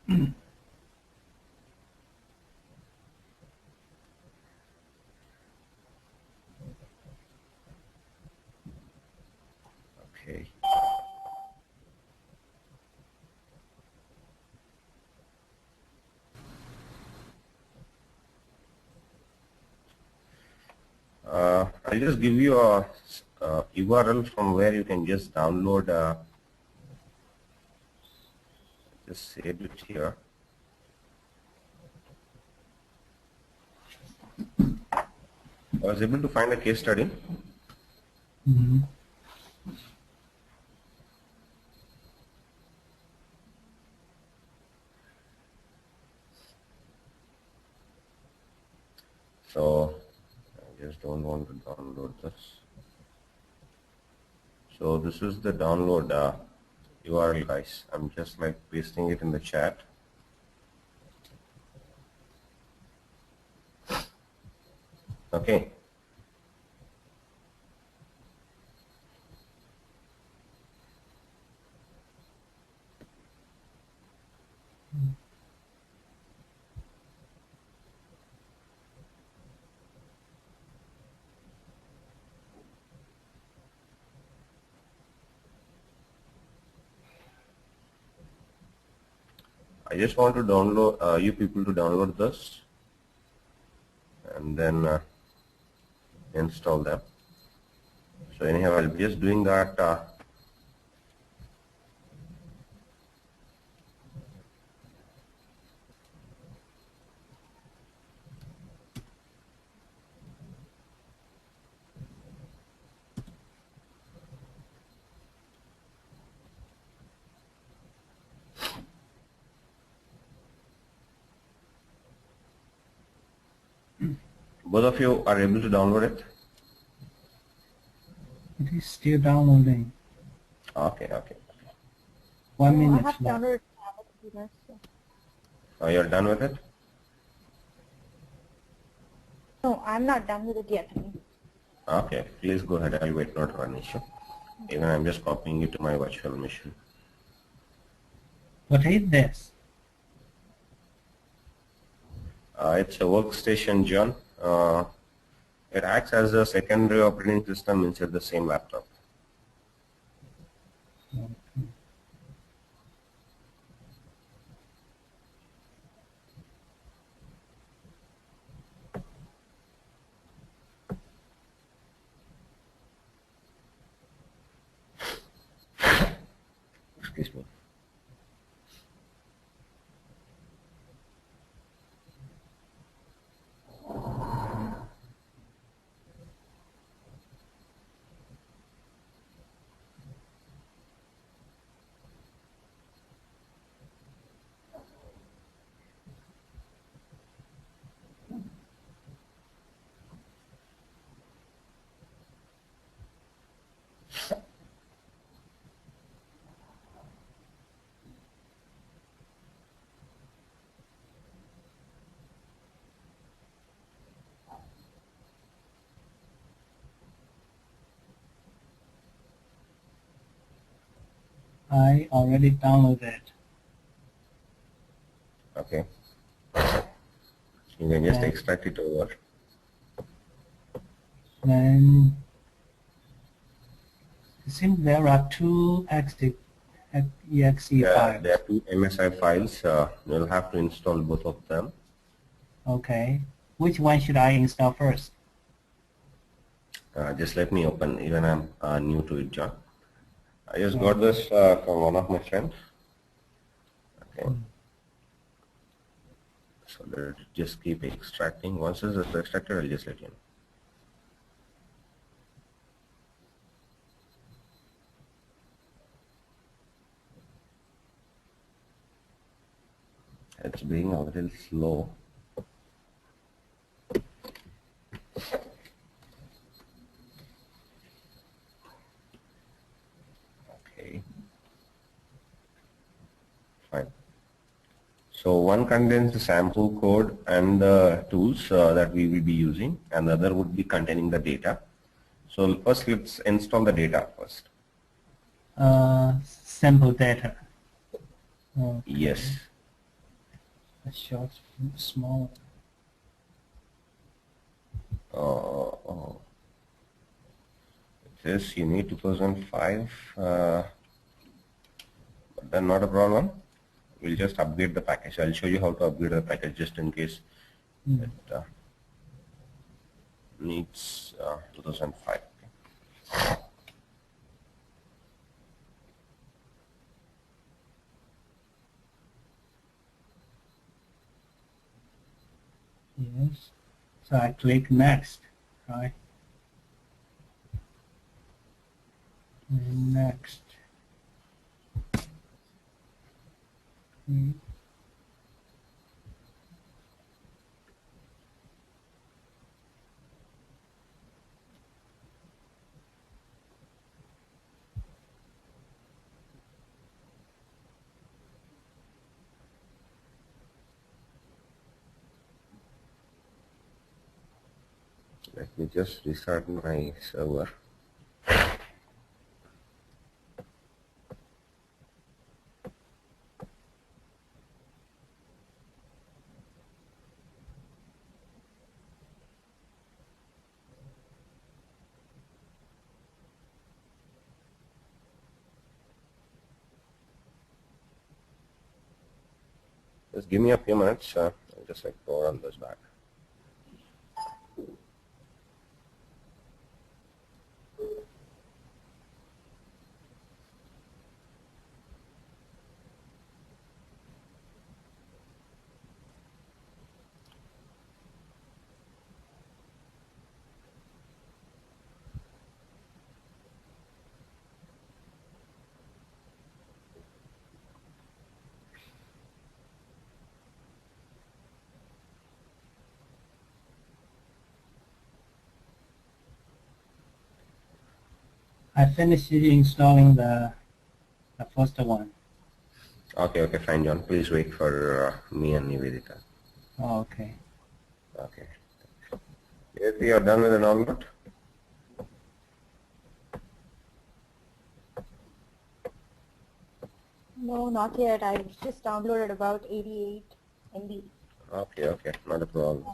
Okay. I'll just give you a URL from where you can just download. Just save it here. I was able to find a case study. Mm-hmm. So I just don't want to download this. So this is the download URL, guys. I'm just like pasting it in the chat. Okay. I just want to download you people to download this and then install them. So anyhow, I'll be just doing that. Both of you are able to download it? It is still downloading. Okay, okay. 1 minute I have left. downloaded it. Oh, you're done with it? No, I'm not done with it yet. Okay, please go ahead. I'll wait, not an issue. Even I'm just copying it to my virtual machine. What is this? It's a workstation, John. It acts as a secondary operating system inside the same laptop. Excuse me. I already downloaded. Okay. You can just Okay. extract it over. Then it seems there are two active exe files. There are two MSI files. You'll have to install both of them. Okay. Which one should I install first? Just let me open. Even I'm new to it, John. I just got this from one of my friends. Okay. So let's just keep extracting. Once it's extracted, I'll just let you know. It's being a little slow. Okay. Fine. So one contains the sample code and the tools that we will be using, and the other would be containing the data. So first, let's install the data first. Sample data. Okay. Yes. The short's small. Oh. This you need 2005, but then not a problem. We'll just upgrade the package. I'll show you how to upgrade the package just in case it needs 2005. Yes. So I click next, right? Next. Let me just restart my server. Just give me a few minutes. I'll just like go run this back. I finished installing the first one. Okay, fine, John. Please wait for me and Nivedita. Oh, okay. Okay. If you are done with the download, No, not yet. I just downloaded about 88 MB. okay, not a problem.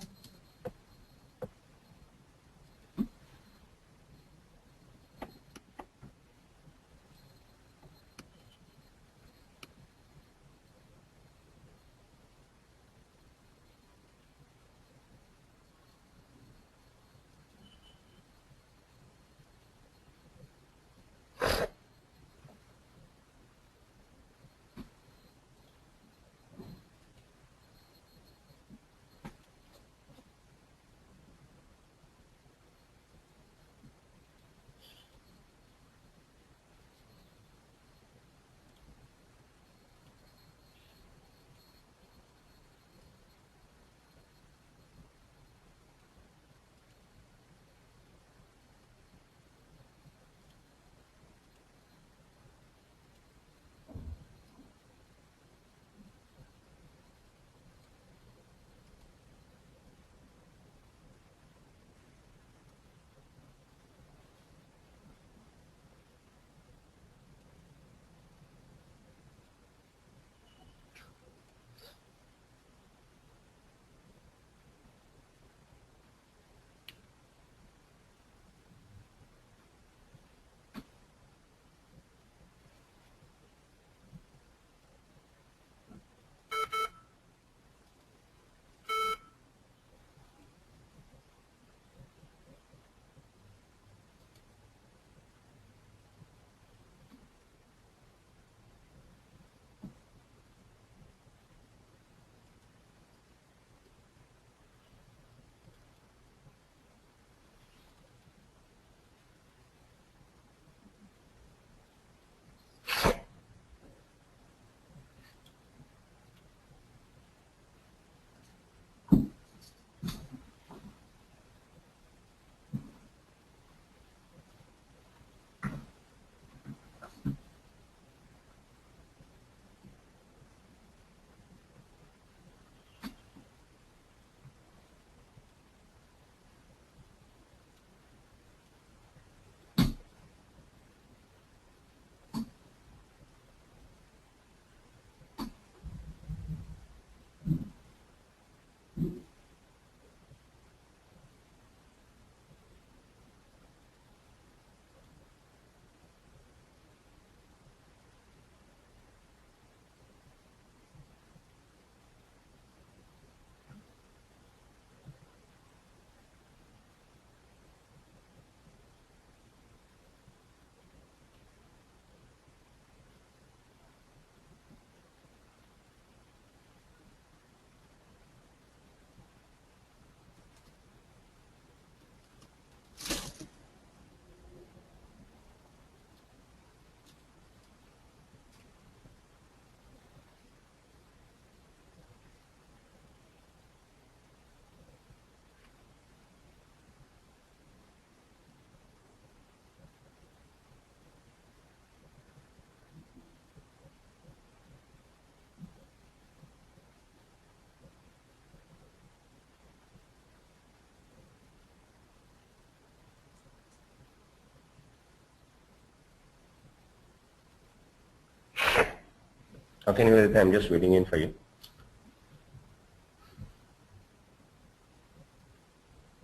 Okay, Nivedita, I'm just waiting in for you.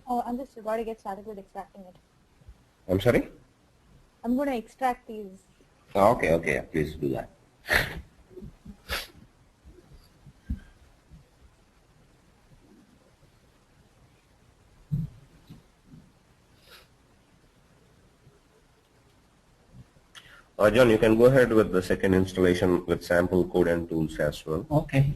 Oh, I'm just about to get started with extracting it. I'm sorry? I'm going to extract these. Okay, okay, please do that. John, you can go ahead with the second installation with sample code and tools as well. Okay.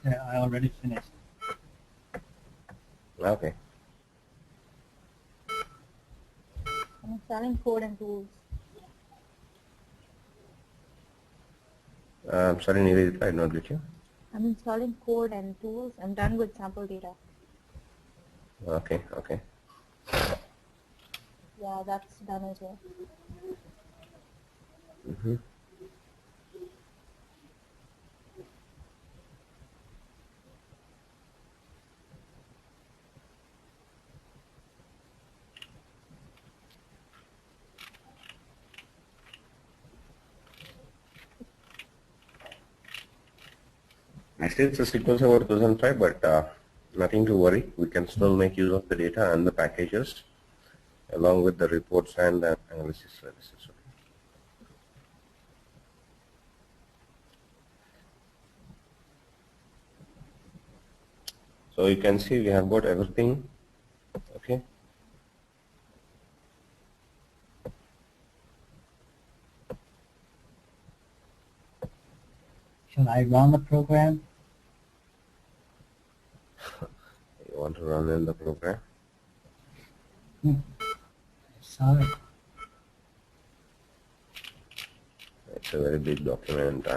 Yeah, I already finished. Okay. I'm installing code and tools. I'm sorry, Nivedita, I did not get you. I'm installing code and tools. I'm done with sample data. Okay, okay. Yeah, that's done as well. Actually, it's a sequence over 2005, but nothing to worry. We can still make use of the data and the packages along with the reports and analysis services. Okay. So you can see we have got everything. Okay. Shall I run the program? You want to run in the program? Sorry. It's a very big document.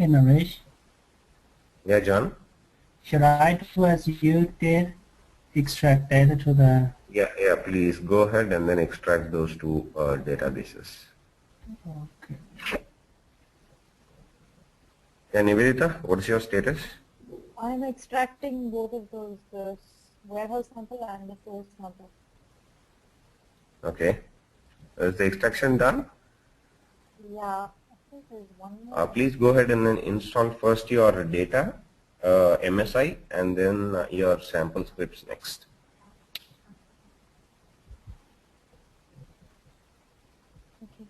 Hey Naresh, Yeah, John? should I do as you did, extract data to the, Yeah, please go ahead and then extract those two databases. okay. Yeah, Nivedita, what is your status? I'm extracting both of those, the warehouse sample and the source sample. Okay. Is the extraction done? Yeah, I think there's one more. Please go ahead and then install first your data, MSI, and then your sample scripts next. Okay.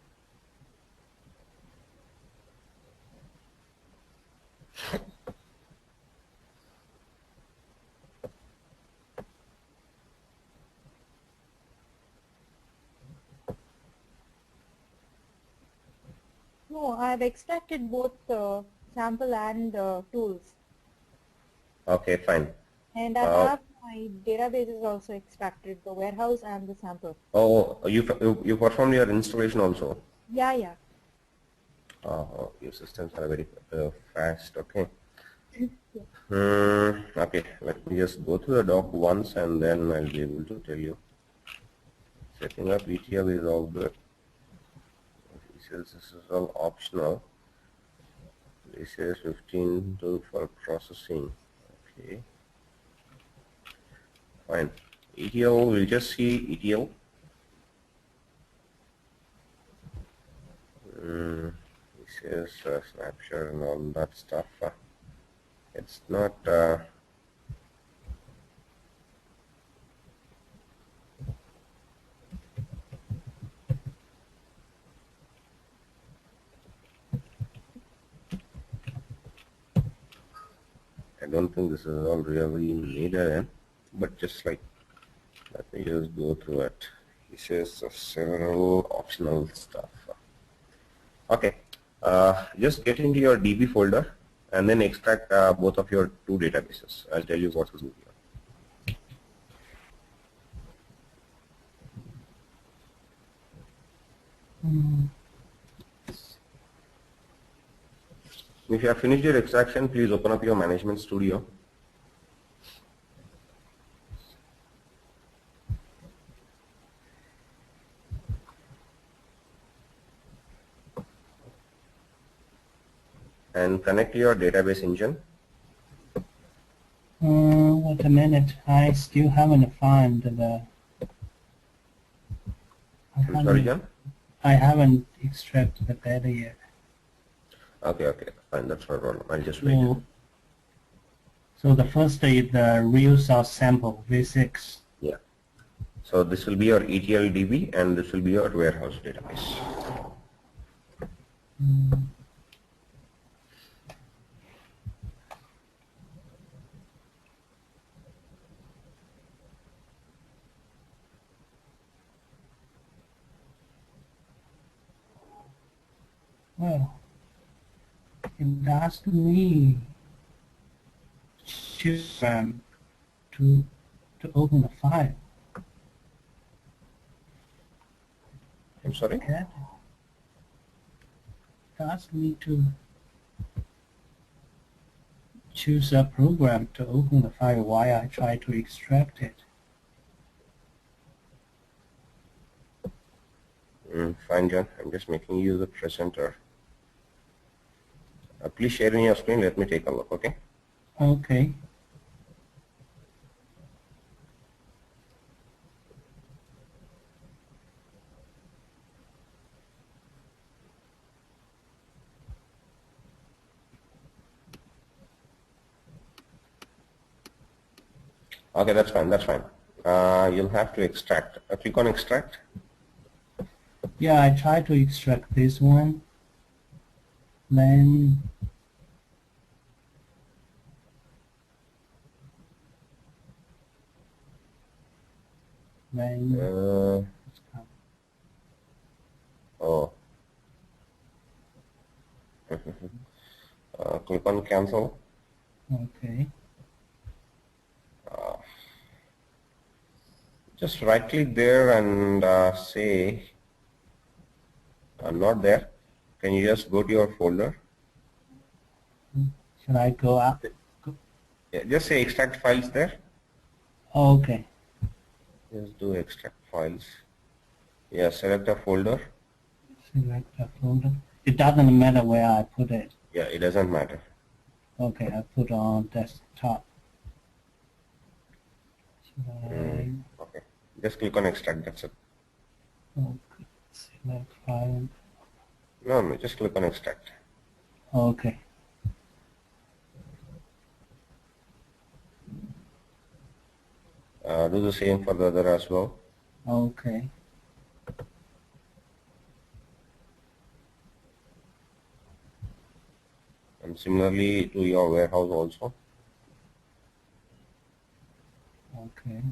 No, I've extracted both the sample and tools. Okay, fine. And I Uh, have my databases also extracted, the warehouse and the sample. oh, you performed your installation also. Yeah, yeah. Your systems are very fast. Okay. Yeah. Okay. Let me just go through the doc once, and then I'll be able to tell you. Setting up ETL is all good. This is all optional. This is 15 tool for processing. Okay. Fine. ETL, we'll just see ETL. This is a snapshot and all that stuff. It's not. I don't think this is all really needed, but just like, let me just go through it. This is several optional stuff. Okay, just get into your DB folder and then extract both of your two databases. I'll tell you what to do here. If you have finished your extraction, please open up your Management Studio. And connect your database engine. Wait a minute, I still haven't found the, I'm sorry, John? I haven't extracted the data yet. Okay, fine, that's no problem. I'll just wait. So the first is the real source sample, V6. Yeah. So this will be your ETL DB and this will be your warehouse database. Well, it asked me choose to open the file. I'm sorry? Okay. It asked me to choose a program to open the file while I try to extract it. Fine, John. I'm just making you the presenter. Please share in your screen. Let me take a look, okay? Okay. Okay, that's fine. That's fine. You'll have to extract. Click on extract. Yeah, I try to extract this one. Then Oh. Click on cancel. okay. Just right click there and say not there. Can you just go to your folder? Should I go out? Yeah, just say extract files there. Okay. Just do extract files. Yeah, select a folder. Select a folder. It doesn't matter where I put it. Yeah, it doesn't matter. Okay, I put on desktop. Should I? Okay. Just click on extract, that's it. Okay. Select file. No, just click on extract. Okay. Do the same for the other as well. Okay. And similarly to your warehouse also. Okay.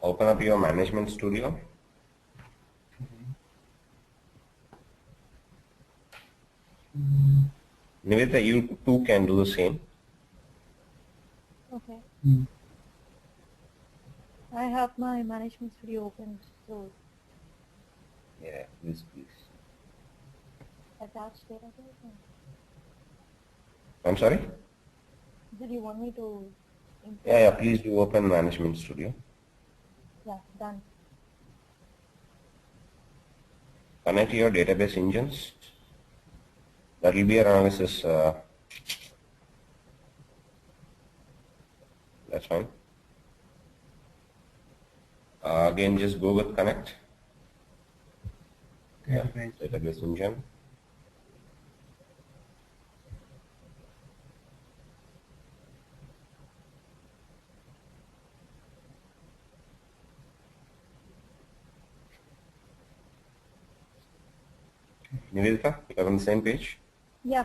Open up your management studio. Nivedita, you too can do the same. Okay. Mm. I have my management studio open, so Yeah, please. attach database. I'm sorry? Did you want me to import? Yeah, please do open management studio. Yeah, done. Connect your database engines. That will be your analysis. That's fine. Again, just go with connect. Database. Yeah, database engine. Nivedita, you're on the same page. Yeah.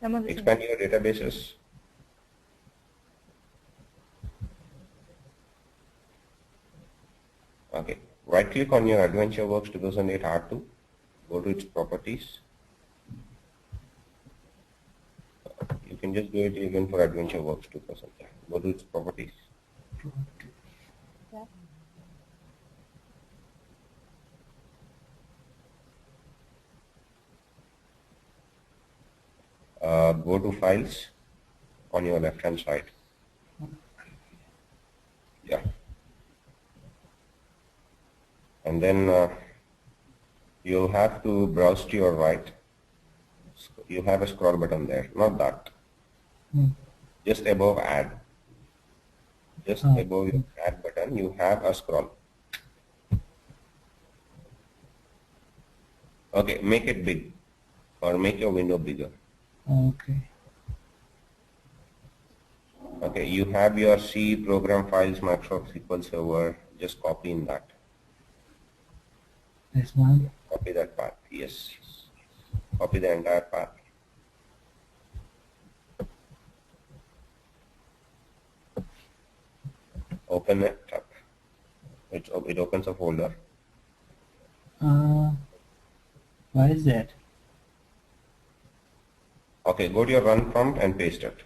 I'm on the same. Expand your databases. Okay. Right click on your AdventureWorks 2008 R2. Go to its properties. You can just do it even for AdventureWorks 2000. Go to its properties. Yeah. Go to files on your left hand side. Yeah. And then you'll have to browse to your right. You have a scroll button there, not that. Just above add. Just above your add button, you have a scroll. Okay, make it big or make your window bigger. Okay. Okay, you have your C program files, Microsoft SQL Server. Just copy in that. This one? Copy that path. Yes. Copy the entire path. Open it up. It opens a folder. What is that? Okay, go to your run prompt and paste it.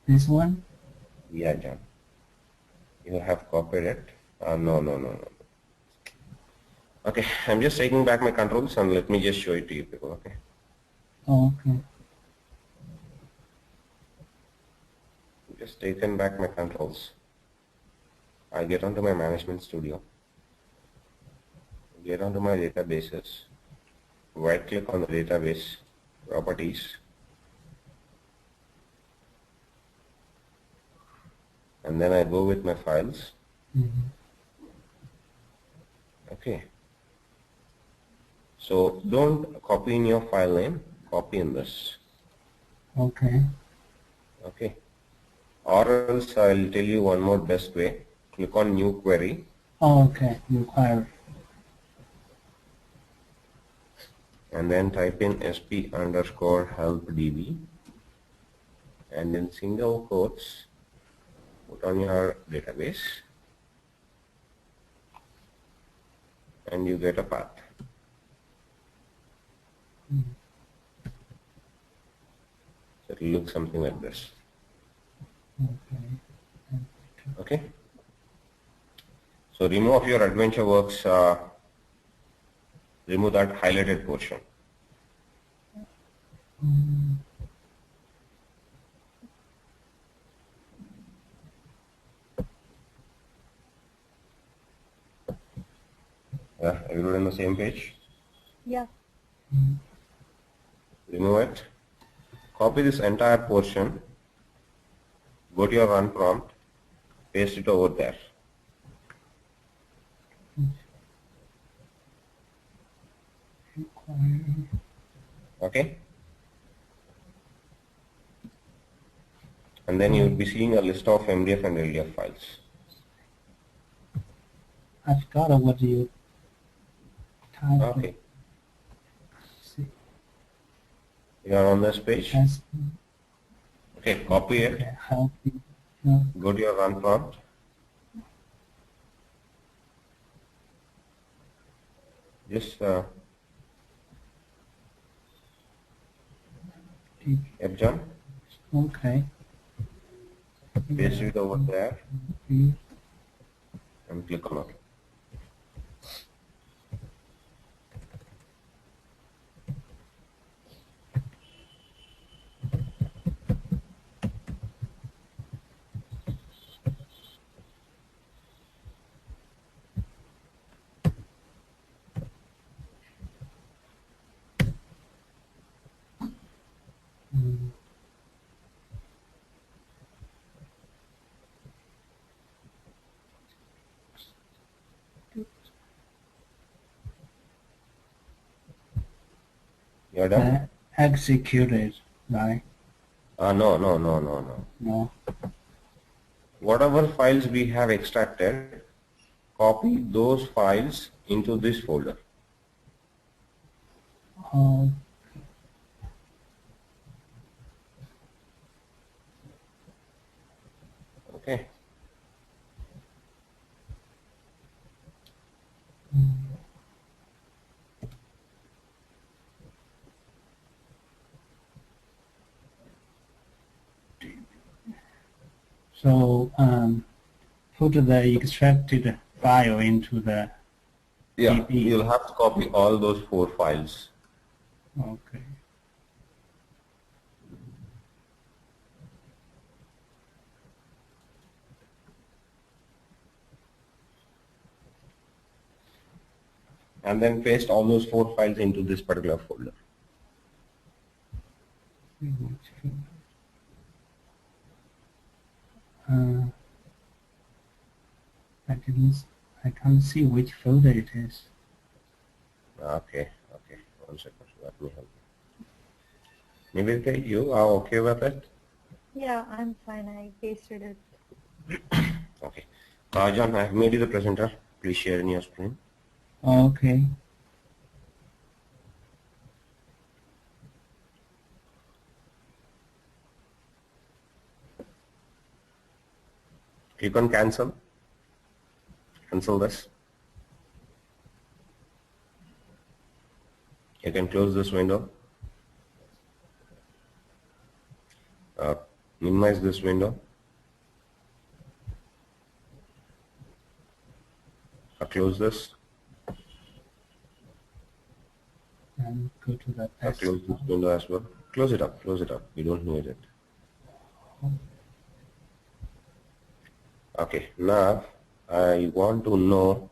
This one? Yeah, John. You have copied it. No. Okay, I'm just taking back my controls and let me just show it to you people, okay? Okay. Just taken back my controls. I get onto my management studio. Get onto my databases. Right click on the database properties. And then I go with my files. Okay. So don't copy in your file name, copy in this. Okay. Okay. Or else I'll tell you one more best way. Click on new query. Okay. New query. and then type in sp underscore help db, and in single quotes put on your database, and you get a path. So it will look something like this. Okay. Okay. So remove your AdventureWorks, remove that highlighted portion. Yeah, everyone on the same page? Yeah. Remove it. Copy this entire portion. Go to your run prompt. Paste it over there. Okay? And then you will be seeing a list of MDF and LDF files. I forgot what you typed. Okay. See, You are on this page. that's Okay, copy it. okay. Help you. No. Go to your run prompt. Just John, Okay. paste it over there Mm. and click on OK. Mm. You are done? Executed, right? No. No. Whatever files we have extracted, copy those files into this folder. Oh, Okay. so put the extracted file into the Yeah, DB. you'll have to copy all those 4 files. Okay. And then paste all those 4 files into this particular folder. I can't see which folder it is. Okay. 1 second. Let me help you. Maybe you are okay with it? Yeah, I'm fine. I pasted it. Okay. John, I have made you the presenter. Please share in your screen. Okay. Click on cancel. Cancel this. You can close this window. Minimize this window. Close this. And go to the Close this desktop. window as well. Close it up. You don't need it. Okay, now I want to know,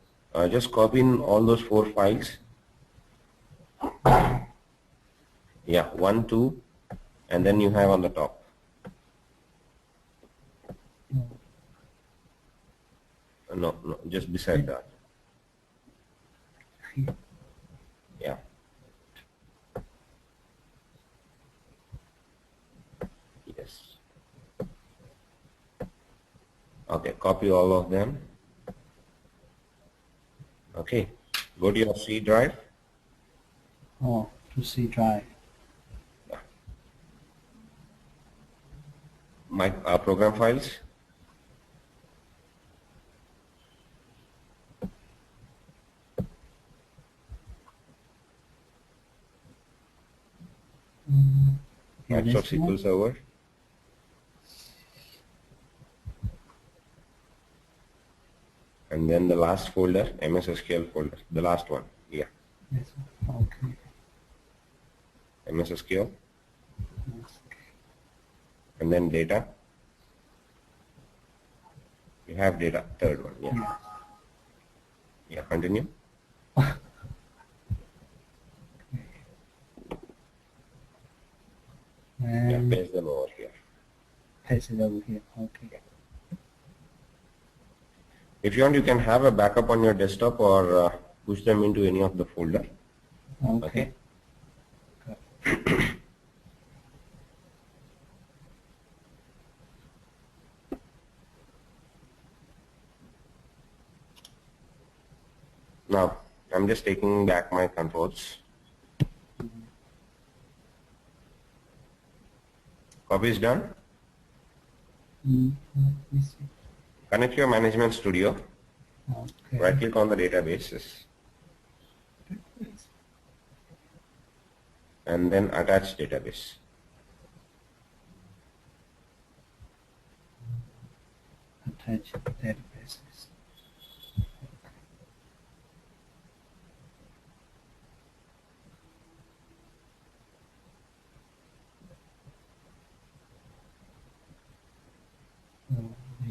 just copy in all those 4 files. Yeah, 1, 2, and then you have on the top. No, just beside that. Yeah. Yes. Okay, copy all of them. Okay, go to your C drive. Oh, to C drive. My program files. Yeah, Microsoft this one? SQL Server. And then the last folder, MS SQL folder, the last one. Yeah, This one. Okay. MS SQL. Yes. And then data. You have data, third one. Yeah. Yes. Yeah, continue. Yeah, And paste them over here. paste it over here. Okay. If you want, you can have a backup on your desktop or push them into any of the folder. Okay. Now, I'm just taking back my controls. Copy is done. Let me see. Connect your Management Studio. Okay. Right click on the databases and then attach database. Attach databases.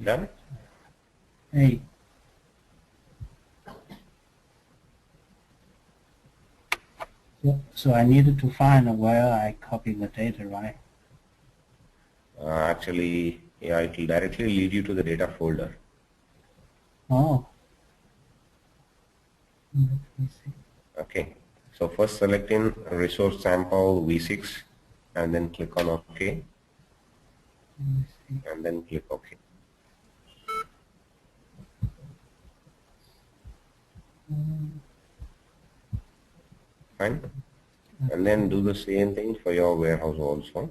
Done? Hey. So I needed to find where I copy the data, right? Actually, yeah, it will directly lead you to the data folder. Oh. Let me see. Okay. So first select in resource sample V6 and then click on OK Let me see. and then click OK. Fine. And then do the same thing for your warehouse also.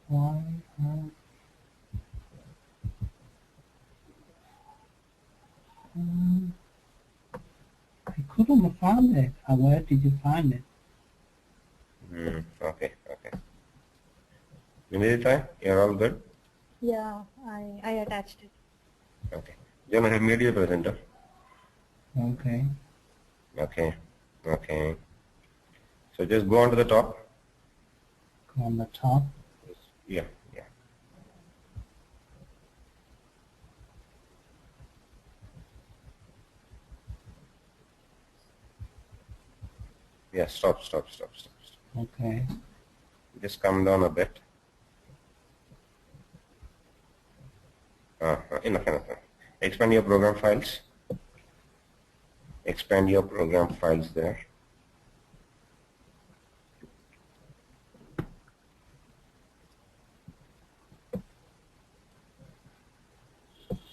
Why? I couldn't find it. Where did you find it? Okay, okay. You need to try? You're all good? Yeah, I attached it. Okay. John, I have made you a presenter. Okay. Okay, okay. So just go on to the top. Go on the top. Yeah, yeah. Yeah, stop. Okay. Just come down a bit. Enough. Expand your program files. Expand your program files there.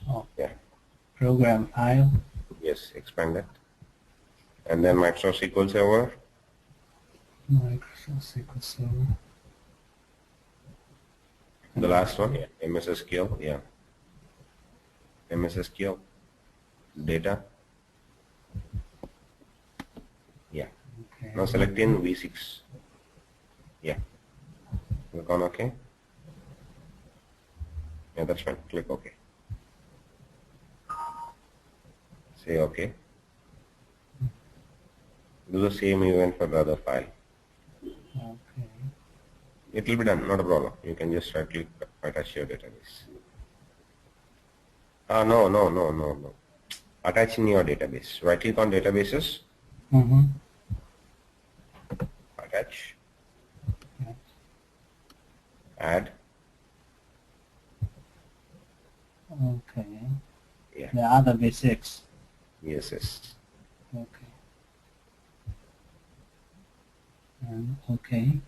Oh, Yeah, program file. yes, expand it. And then Microsoft SQL Server. Microsoft SQL Server. The last one, yeah, MS SQL, yeah. MS SQL. Data. Yeah. Okay. Now select in V6. Yeah. Click on OK. Yeah, that's fine. Click OK. Say OK. Do the same event for the other file. Okay. It will be done, not a problem. You can just right click, attach your database. No. Attaching your database. Right click on databases. Mm-hmm. Attach. Yes. Add. Okay. Yeah. The other V6. Yes. Okay. Okay.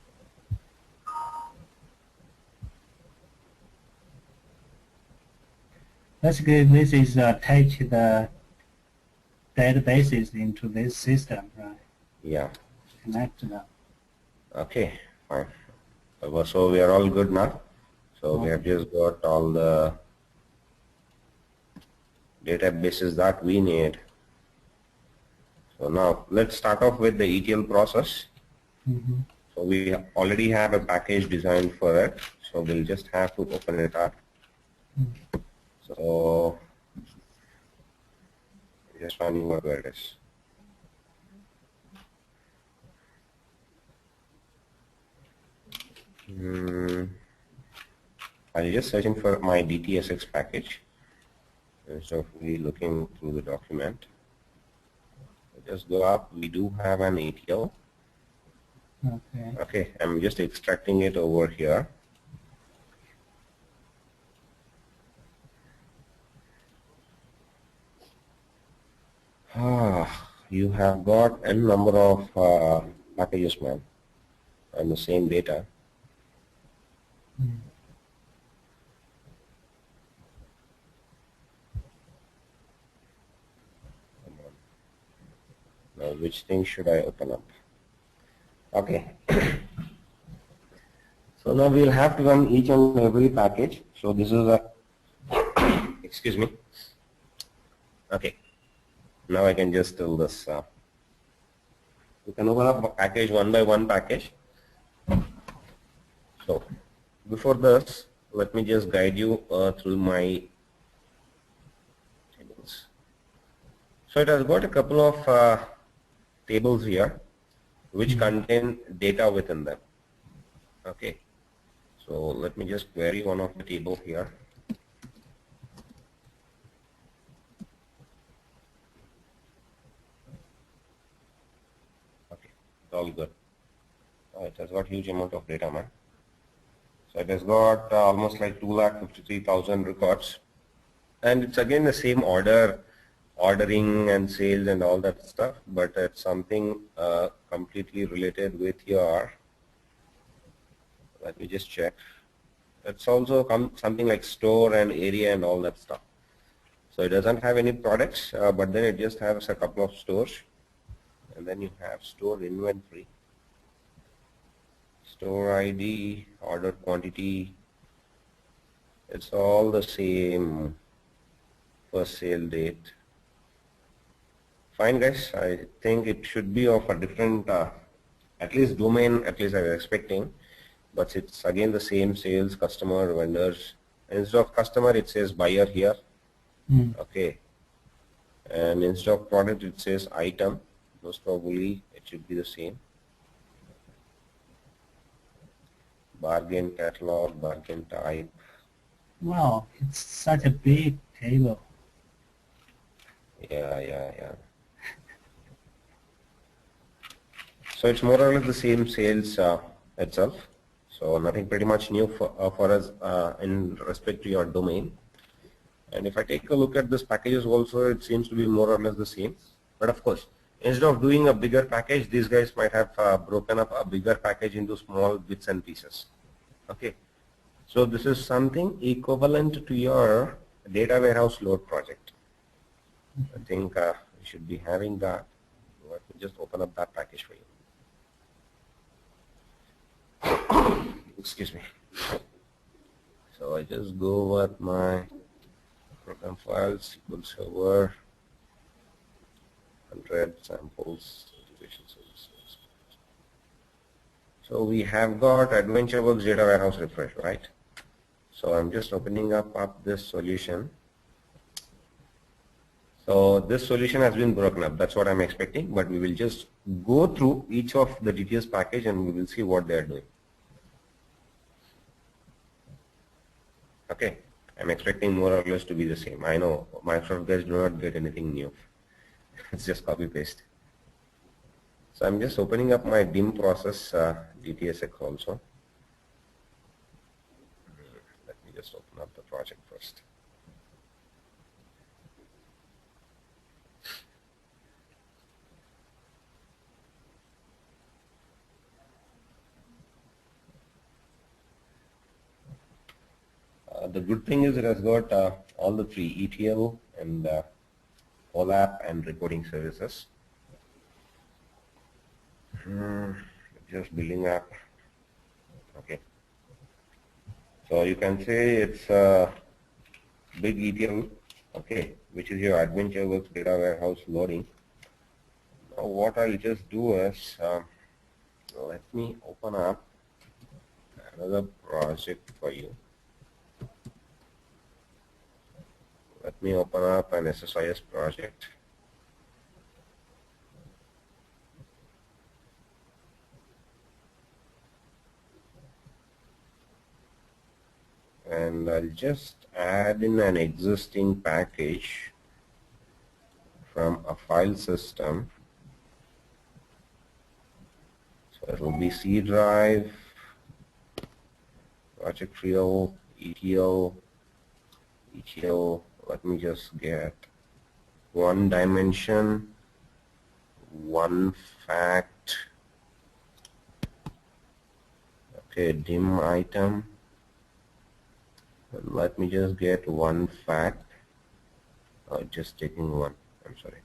Basically, this is attach the databases into this system, right? Yeah. Connect them. Okay, fine. So we are all good now. So we have just got all the databases that we need. So now let's start off with the ETL process. Mm-hmm. So we already have a package designed for it. So we'll just have to open it up. So just finding where it is. I'm just searching for my DTSX package. So if we looking through the document, just go up. We do have an ETL. Okay. Okay, I'm just extracting it over here. You have got n number of packages, man, and the same data. Mm. Now, which thing should I open up? Okay. So now we'll have to run each and every package. So this is a, excuse me. Okay. Now I can just tell this. You can open up a package one by one package. So before this, let me just guide you through my tables. So it has got a couple of tables here which contain data within them. Okay. So let me just query one of the table here. Okay, it's all good. It has got huge amount of data, man. So it has got almost like 2,53,000 records, and it's again the same ordering and sales and all that stuff, but it's something completely related with your. Let me just check. It's also something like store and area and all that stuff. So it doesn't have any products, but then it just has a couple of stores, and then you have store inventory, store ID, order quantity. It's all the same. First sale date. Fine, guys. I think it should be of a different, at least domain, at least I was expecting, but it's again the same: sales, customer, vendors. Instead of customer, it says buyer here. Okay. And instead of product, it says item. Most probably it should be the same. Bargain catalog, bargain type. Wow, it's such a big table. Yeah. So it's more or less the same sales itself. So nothing pretty much new for us in respect to your domain. And if I take a look at this packages also, it seems to be more or less the same. But of course, instead of doing a bigger package, these guys might have broken up a bigger package into small bits and pieces. Okay. So this is something equivalent to your data warehouse load project. I think we should be having that. Let me just open up that package for you. Excuse me. So I just go with my program files, SQL Server, 100 samples, integration services. So we have got AdventureWorks Data Warehouse Refresh, right? So I'm just opening up this solution. So this solution has been broken up. That's what I'm expecting, but we will just go through each of the details package and we will see what they are doing. Okay, I'm expecting more or less to be the same. I know Microsoft guys do not get anything new. It's just copy paste. So I'm just opening up my DIM process DTSX also. Let me just open up the project first. The good thing is it has got all the three ETL and OLAP and reporting services. Just billing app. Okay. So you can say it's a big ETL, okay, which is your Adventure Works data warehouse loading. Now what I'll just do is, let me open up another project for you. Let me open up an SSIS project. And I'll just add in an existing package from a file system. So it will be C drive, project real, ETL. Let me just get one dimension, one fact, okay, dim item, and let me just get one fact. Just taking one, I'm sorry.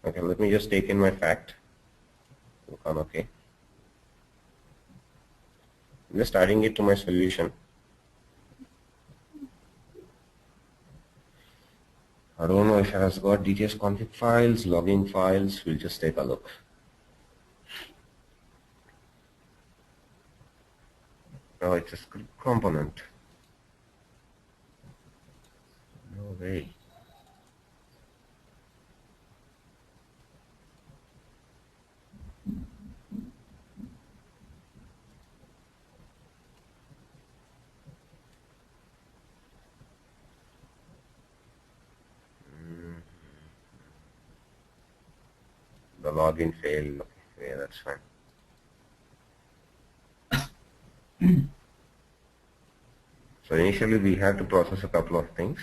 Okay, let me just take in my fact. Click on OK. I'm just adding it to my solution. I don't know if it has got DTS config files, logging files. We'll just take a look. Oh, it's a script component. No way. The login failed. Yeah, that's fine. So initially we had to process a couple of things.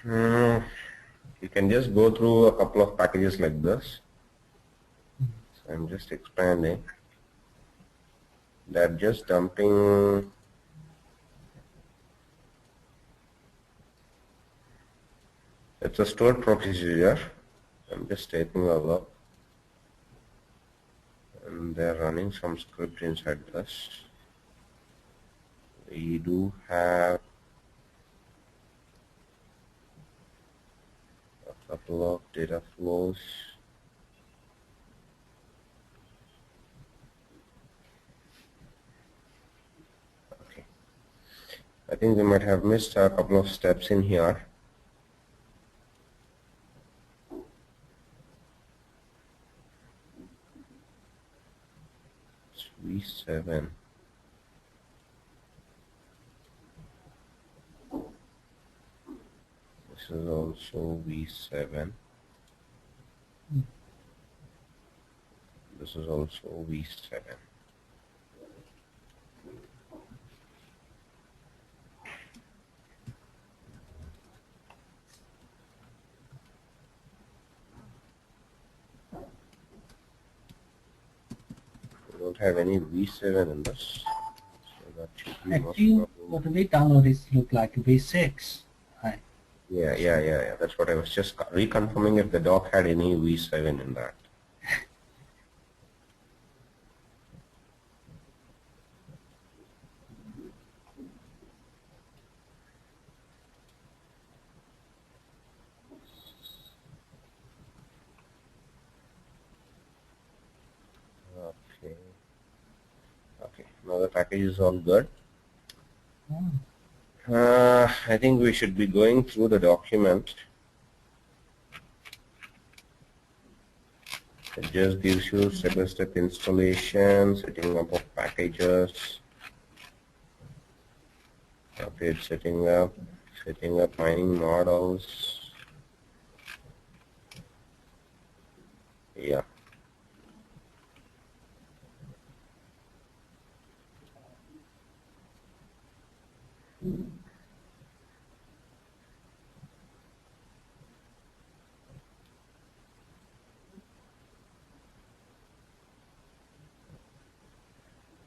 You can just go through a couple of packages like this. So I'm just expanding. They're just dumping it's a stored procedure. I'm just taking a look. And they're running some script inside this. We do have a couple of data flows. Okay. I think we might have missed a couple of steps in here. It's V7. This is also V7. This is also V7. We don't have any V7 in this. So that should be I most think probably. what we downloaded look like V6. Right. Yeah. That's what I was just reconfirming if the doc had any V7 in that. Okay. Okay. Now the package is all good. I think we should be going through the document. It just gives you step-by-step installation, setting up of packages. Okay, it's setting up mining models. Yeah.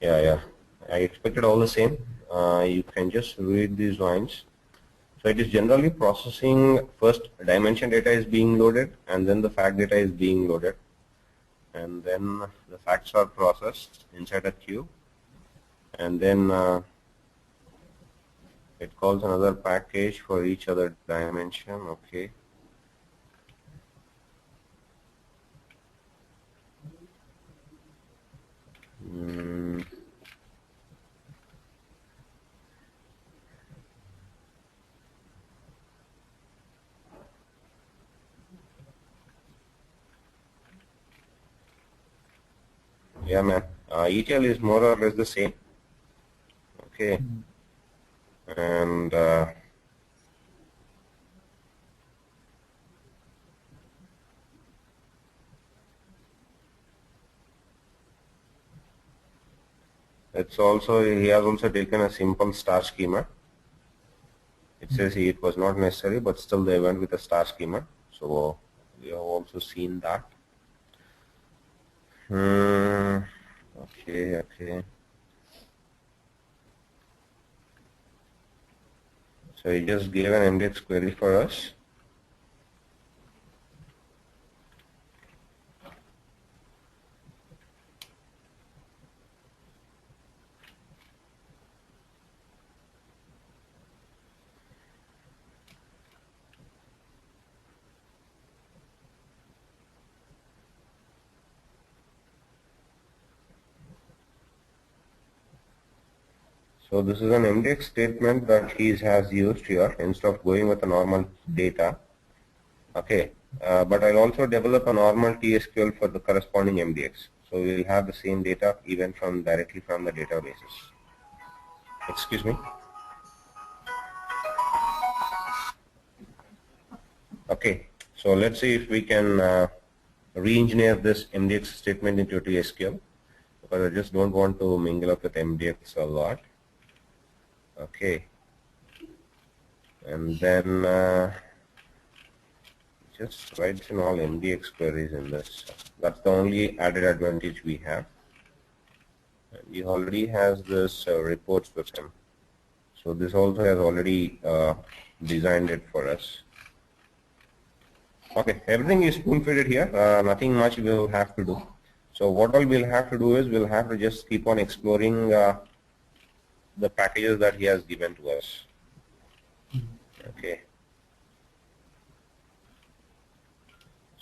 Yeah. I expected all the same. You can just read these lines. So it is generally processing, first dimension data is being loaded and then the fact data is being loaded, and then the facts are processed inside a queue, and then it calls another package for each other dimension. Okay. Mm. Yeah, man. ETL is more or less the same. Okay. And it's also, he has also taken a simple star schema. It says it was not necessary, but still they went with a star schema. So we have also seen that. Okay, okay. So he just gave an MDX query for us. So this is an MDX statement that he has used here instead of going with a normal data. Okay, but I'll also develop a normal TSQL for the corresponding MDX. So we'll have the same data even from directly from the databases. Excuse me. Okay, so let's see if we can re-engineer this MDX statement into TSQL, because I just don't want to mingle up with MDX a lot. Okay, and then just write in all MDX queries in this. That's the only added advantage we have. And he already has this reports with him. So this also has already designed it for us. Okay, everything is spoon-fed here. Nothing much we'll have to do. So what all we'll have to do is we'll have to just keep on exploring the packages that he has given to us. Okay.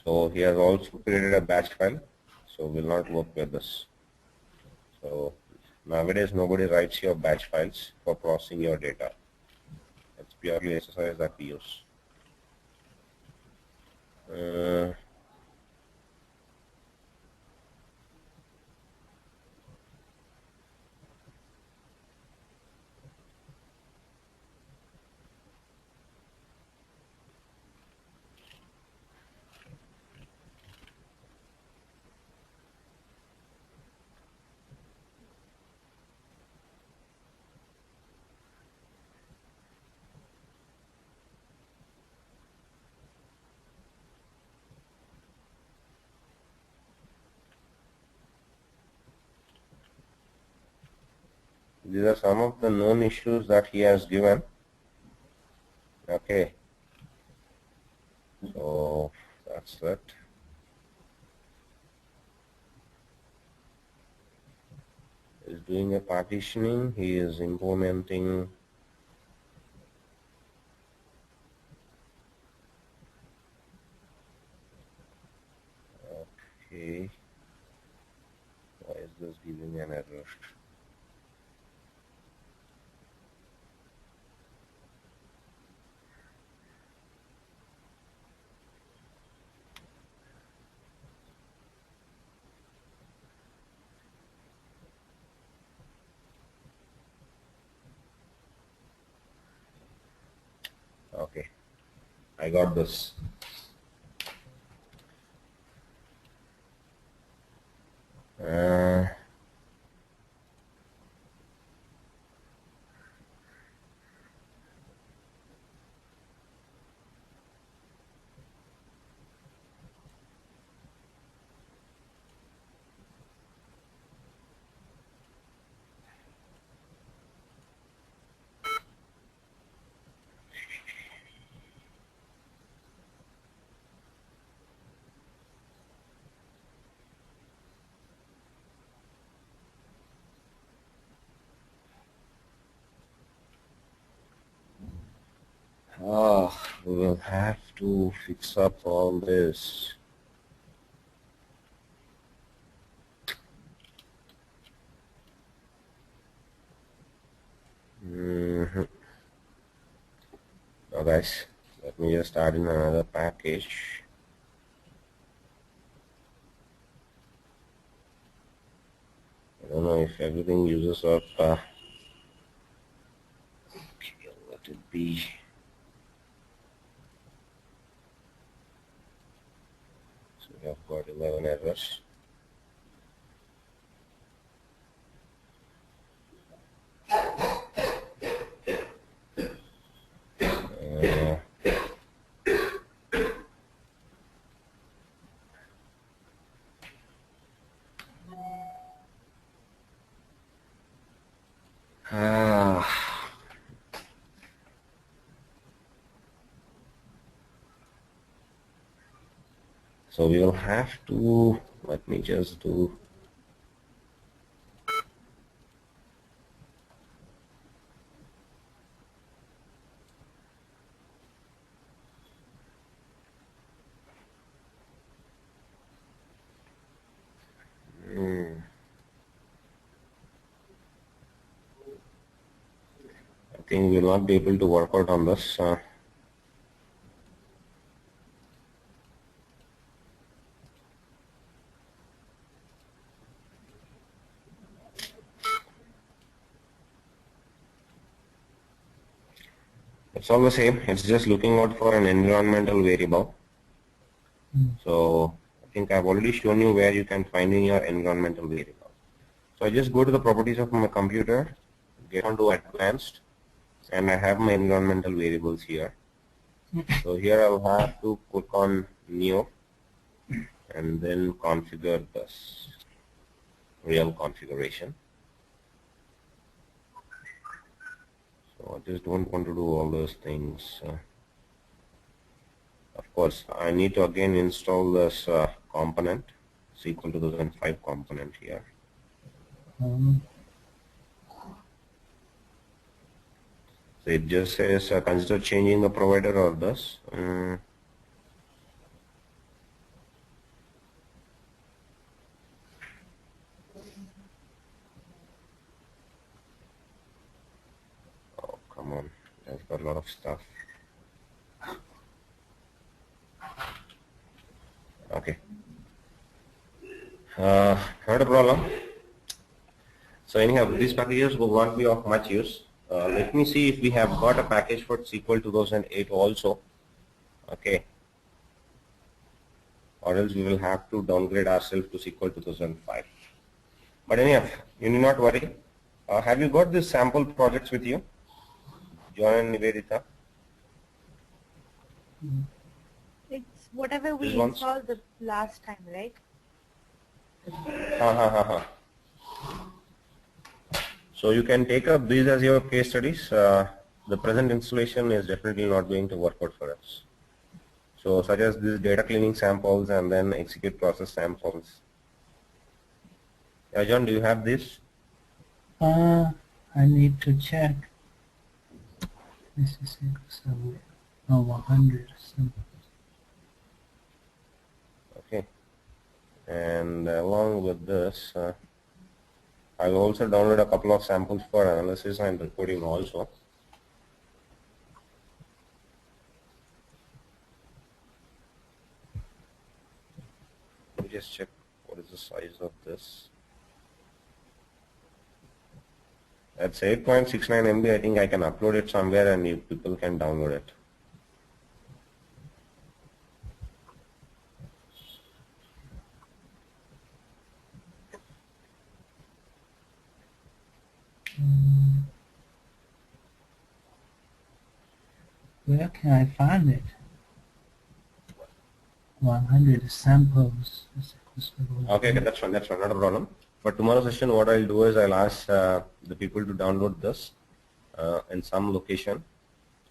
So he has also created a batch file. So we'll not work with this. So nowadays nobody writes your batch files for processing your data. It's purely SSIS that we use. These are some of the known issues that he has given. Okay. So that's it. He's doing a partitioning. He is implementing okay. Why is this giving an error? Okay, I got this. Uh, We will have to fix up all this. Now guys, let me just add in another package. I don't know if everything uses up. Okay, let it be. So we have got 11 errors. So we will have to, let me just do I think we will not be able to work out on this. It's all the same. It's just looking out for an environmental variable. So I think I've already shown you where you can find in your environmental variable. So I just go to the properties of my computer, get onto advanced, and I have my environmental variables here. So here I'll have to click on new and then configure this real configuration. So I just don't want to do all those things. Of course, I need to again install this component, SQL 2005 component here. So it just says consider changing the provider or this. Oh, come on. I've got a lot of stuff. Okay. Not a problem. So anyhow, these packages will not be of much use. Let me see if we have got a package for SQL 2008 also. Okay. Or else we will have to downgrade ourselves to SQL 2005. But anyhow, you need not worry. Have you got these sample projects with you, John and Nivedita? It's whatever we These ones? installed the last time, right? So you can take up these as your case studies. The present installation is definitely not going to work out for us. So such as these data cleaning samples and then execute process samples. Yeah, John, do you have this? I need to check. This is somewhere. Oh, 100 samples. Okay. And along with this, I will also download a couple of samples for analysis and reporting also. Let me just check what is the size of this. That's 8.69 MB. I think I can upload it somewhere and you people can download it. Where can I find it? 100 samples. Okay, that's fine, not a problem. For tomorrow's session, what I'll do is I'll ask the people to download this in some location,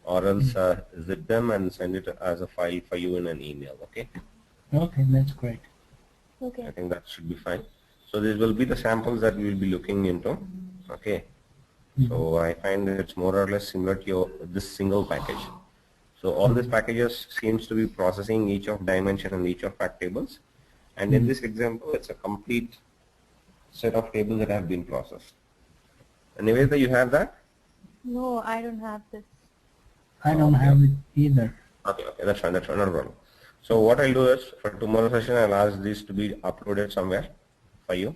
or else zip them and send it as a file for you in an email, okay? Okay, that's great. Okay. I think that should be fine. So these will be the samples that we will be looking into, okay? So I find it's more or less similar to this single package. So all these packages seems to be processing each of dimension and each of fact tables. And in this example, it's a complete set of tables that have been processed. And Nivedita, you have that? No, I don't have this. I don't have it either. Okay, that's fine, not a problem. So what I'll do is, for tomorrow's session, I'll ask these to be uploaded somewhere for you,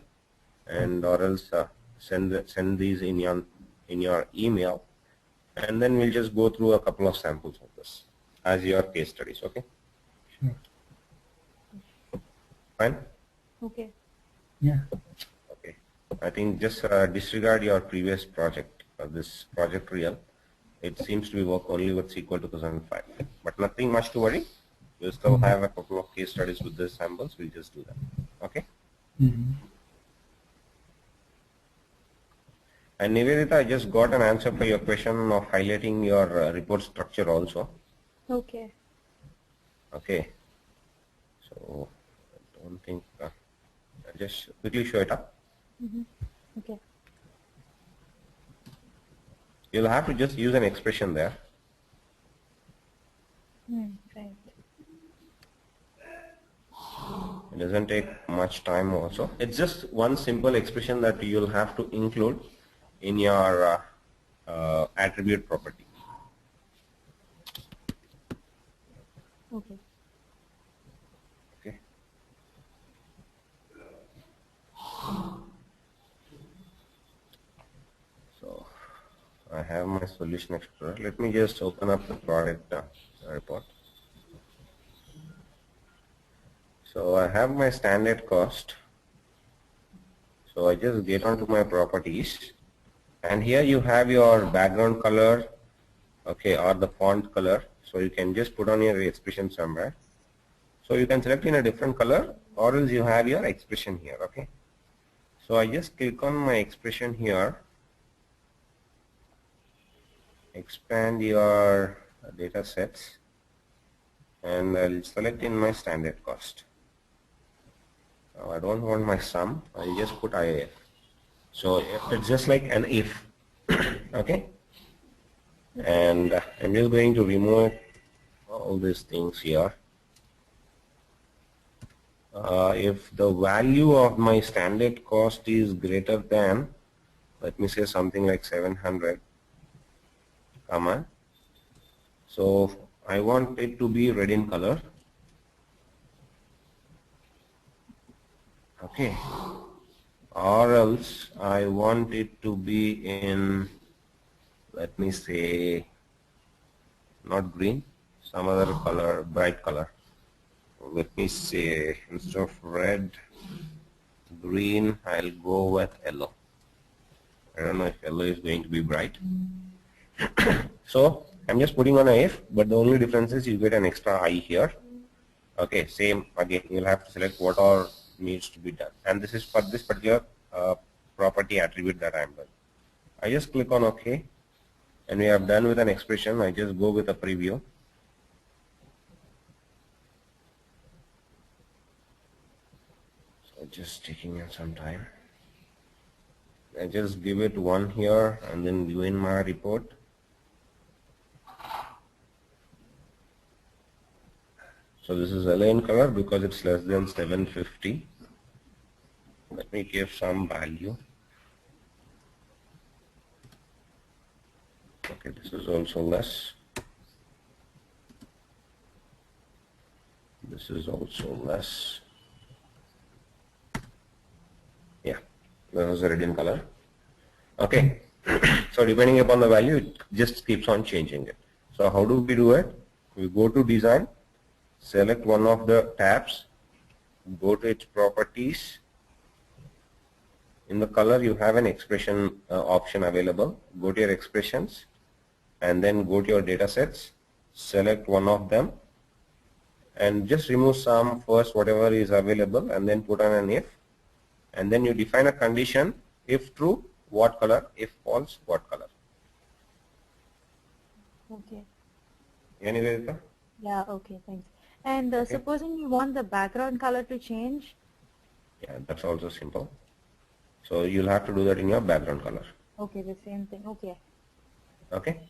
and or else send these in your email, and then we'll just go through a couple of samples of this as your case studies, okay? Sure. Fine? Okay. Yeah. Okay. I think just disregard your previous project, this project real. It seems to be work only with SQL 2005, but nothing much to worry. We'll still have a couple of case studies with these samples. We'll just do that. Okay? And Nivedita, I just got an answer for your question of highlighting your report structure also. Okay. Okay. So I don't think, I'll just quickly show it up. Okay. You'll have to just use an expression there. Right. It doesn't take much time also. It's just one simple expression that you'll have to include in your attribute property. Okay. Okay. So I have my solution explorer. Let me just open up the product report. So I have my standard cost. So I just get onto my properties, and here you have your background color, okay, or the font color. So you can just put on your expression somewhere. So you can select in a different color, or else you have your expression here, okay. So I just click on my expression here, expand your data sets, and I'll select in my standard cost. Now I don't want my sum, I'll just put IIF. So it's just like an if, okay. And I'm just going to remove all these things here. If the value of my standard cost is greater than, let me say something like 700, comma, so I want it to be red in color, okay, or else I want it to be in, let me say, not green, some other color, bright color. Let me say, instead of red, green, I'll go with yellow. I don't know if yellow is going to be bright. So I'm just putting on a if, but the only difference is you get an extra I here. Okay, same again, you'll have to select what all needs to be done. And this is for this particular property attribute that I'm doing. I just click on OK, and we are done with an expression. I just go with a preview. So just taking in some time. I just give it 1 here and then view in my report. So this is yellow in color because it's less than 750. Let me give some value. Okay, this is also less. This is also less. Yeah, this is red in color. Okay, so depending upon the value, it just keeps on changing it. So how do we do it? We go to design, select one of the tabs, go to its properties. In the color, you have an expression option available. Go to your expressions and then go to your data sets, select one of them and just remove some first, whatever is available, and then put on an if, and then you define a condition. If true, what color? If false, what color? Okay. Anyway, Yeah, okay, thanks. And Okay. supposing you want the background color to change? yeah, that's also simple. So you'll have to do that in your background color. Okay, the same thing. Okay. Okay?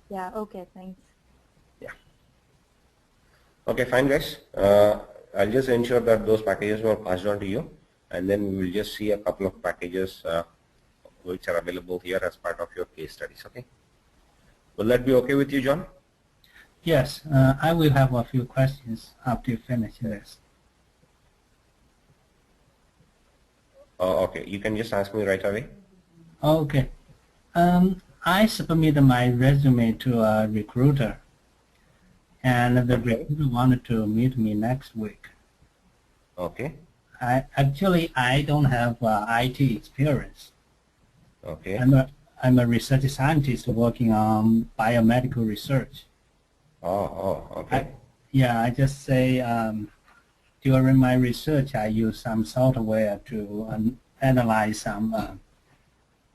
Yeah, okay, thanks. Yeah. Okay, fine guys. I'll just ensure that those packages were passed on to you, and then we will just see a couple of packages which are available here as part of your case studies. Okay. Will that be okay with you, John? Yes, I will have a few questions after you finish this. Okay, you can just ask me right away. Okay. I submitted my resume to a recruiter, and the Okay. recruiter wanted to meet me next week. Okay. I don't have IT experience. Okay. I'm a research scientist working on biomedical research. Okay. I just say during my research I use some software to analyze some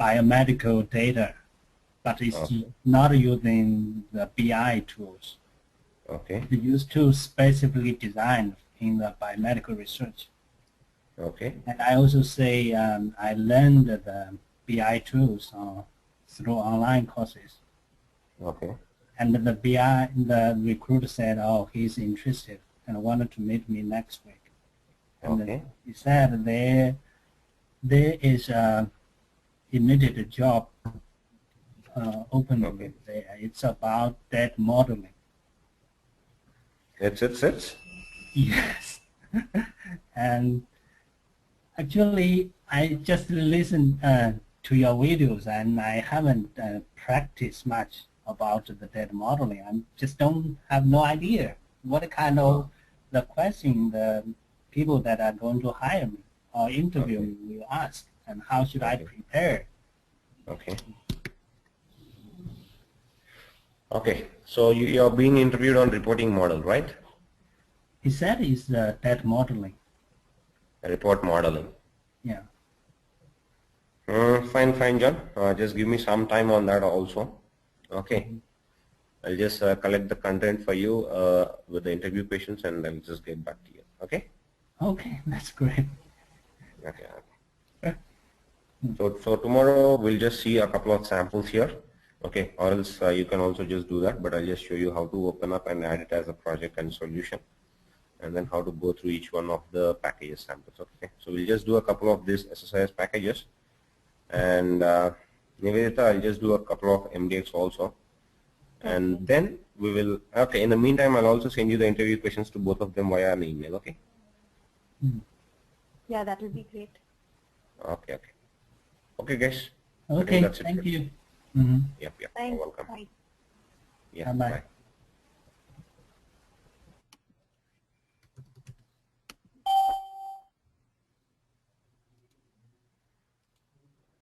biomedical data, but it's Okay. not using the BI tools. Okay. We use tools specifically designed in the biomedical research. Okay. And I also say I learned the BI tools through online courses. Okay. And the recruiter said, oh, he's interested and wanted to meet me next week. And Okay. he said there is a immediate job opening Okay. there. It's about data modeling. It's. Yes. And actually, I just listened to your videos and I haven't practiced much about the data modeling. I just don't have no idea what kind of the question the people that are going to hire me or interview Okay. me will ask, and how should I Okay. prepare. Okay. Okay. So you're being interviewed on reporting model, right? He said it's data modeling. Report modeling. Yeah. Fine, John. Just give me some time on that also. Okay. I'll just collect the content for you with the interview questions, and I'll just get back to you. Okay? Okay, that's great. Okay. So tomorrow we'll just see a couple of samples here. Okay. Or else you can also just do that, but I'll just show you how to open up and add it as a project and solution, and then how to go through each one of the packages samples. Okay. So we'll just do a couple of these SSIS packages, and Nivedita, I'll just do a couple of MDX also. And then we will, okay, in the meantime, I'll also send you the interview questions to both of them via an email, okay? Yeah, that will be great. Okay. Okay, guys. I think Okay, that's it. thank you. Yep, you're Thanks. welcome. Bye. Yeah, Bye-bye. bye.